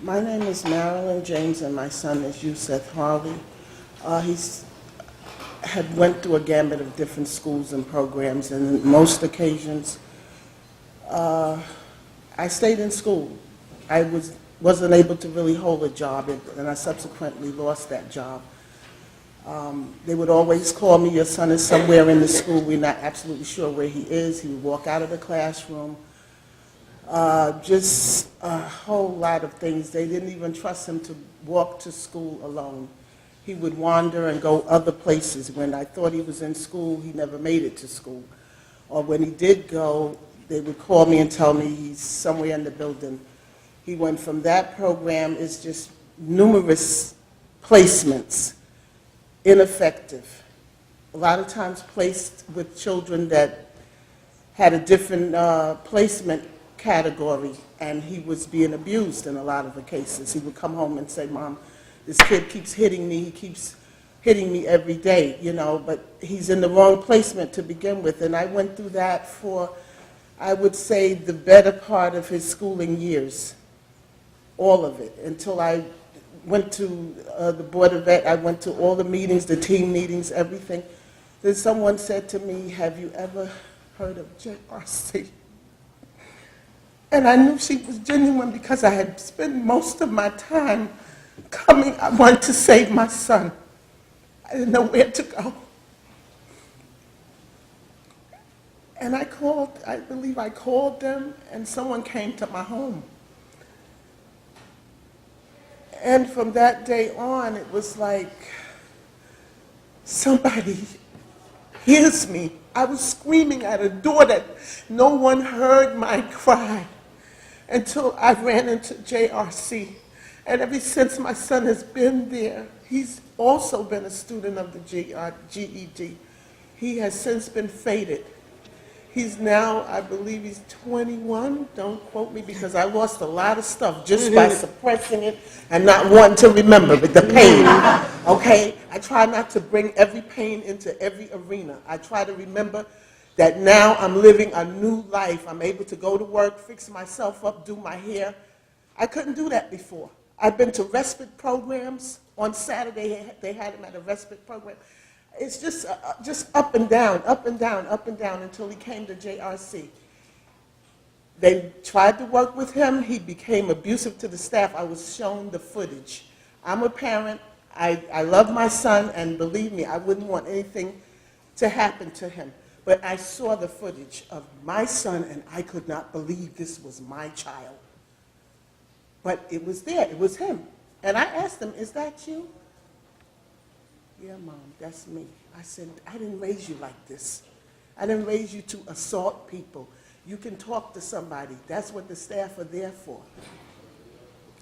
My name is Marilyn James, and my son is Yusef Harley. He's had went through a gamut of different schools and programs, and on most occasions, I stayed in school. I wasn't able to really hold a job, and I subsequently lost that job. They would always call me, your son is somewhere in the school, we're not absolutely sure where he is. He would walk out of the classroom. Just a whole lot of things. They didn't even trust him to walk to school alone. He would wander and go other places. When I thought he was in school, he never made it to school. Or when he did go, they would call me and tell me he's somewhere in the building. He went from that program, is just numerous placements, ineffective. A lot of times placed with children that had a different placement category, and he was being abused in a lot of the cases. He would come home and say, Mom, this kid keeps hitting me, he keeps hitting me every day, you know, but he's in the wrong placement to begin with. And I went through that for, I would say, the better part of his schooling years, all of it, until I went to the Board of Ed. I went to all the meetings, the team meetings, everything. Then someone said to me, have you ever heard of JRC? And I knew she was genuine because I had spent most of my time coming. I wanted to save my son. I didn't know where to go. And I believe I called them, and someone came to my home. And from that day on, it was like somebody hears me. I was screaming at a door that no one heard my cry until I ran into JRC. And ever since my son has been there, he's also been a student of the GED. He has since been fated. He's now, I believe he's 21. Don't quote me because I lost a lot of stuff just by suppressing it and not wanting to remember but the pain, okay? I try not to bring every pain into every arena. I try to remember that now I'm living a new life. I'm able to go to work, fix myself up, do my hair. I couldn't do that before. I've been to respite programs. On Saturday, they had him at a respite program. It's just up and down, up and down, up and down until he came to JRC. They tried to work with him. He became abusive to the staff. I was shown the footage. I'm a parent. I love my son, and believe me, I wouldn't want anything to happen to him. But I saw the footage of my son, and I could not believe this was my child. But it was there. It was him. And I asked him, is that you? Yeah, Mom, that's me. I said, I didn't raise you like this. I didn't raise you to assault people. You can talk to somebody. That's what the staff are there for.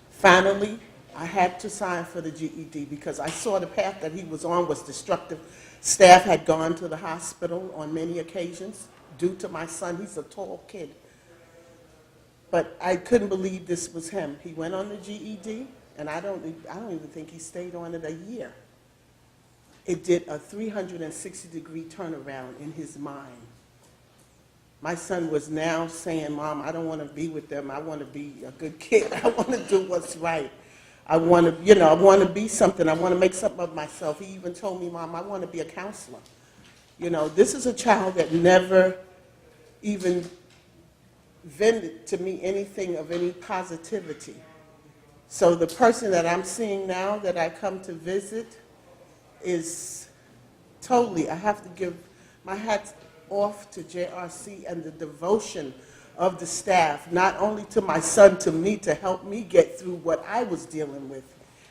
Finally, I had to sign for the GED because I saw the path that he was on was destructive. Staff had gone to the hospital on many occasions due to my son. He's a tall kid. But I couldn't believe this was him. He went on the GED, and I don't even think he stayed on it a year. It did a 360-degree turnaround in his mind. My son was now saying, Mom, I don't want to be with them. I want to be a good kid. I want to do what's right. I want to, I want to be something. I want to make something of myself. He even told me, Mom, I want to be a counselor. This is a child that never even vented to me anything of any positivity. So the person that I'm seeing now that I come to visit is totally, I have to give my hat off to JRC and the devotion of the staff, not only to my son, to me, to help me get through what I was dealing with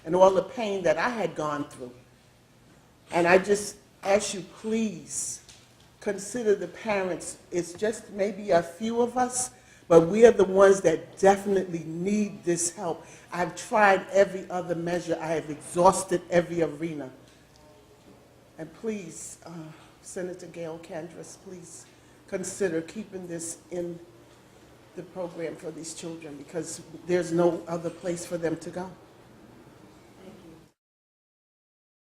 and all the pain that I had gone through. And I just ask you, please, consider the parents. It's just maybe a few of us, but we are the ones that definitely need this help. I've tried every other measure. I have exhausted every arena. And please, Senator Gail Candris, please consider keeping this in the program for these children because there's no other place for them to go.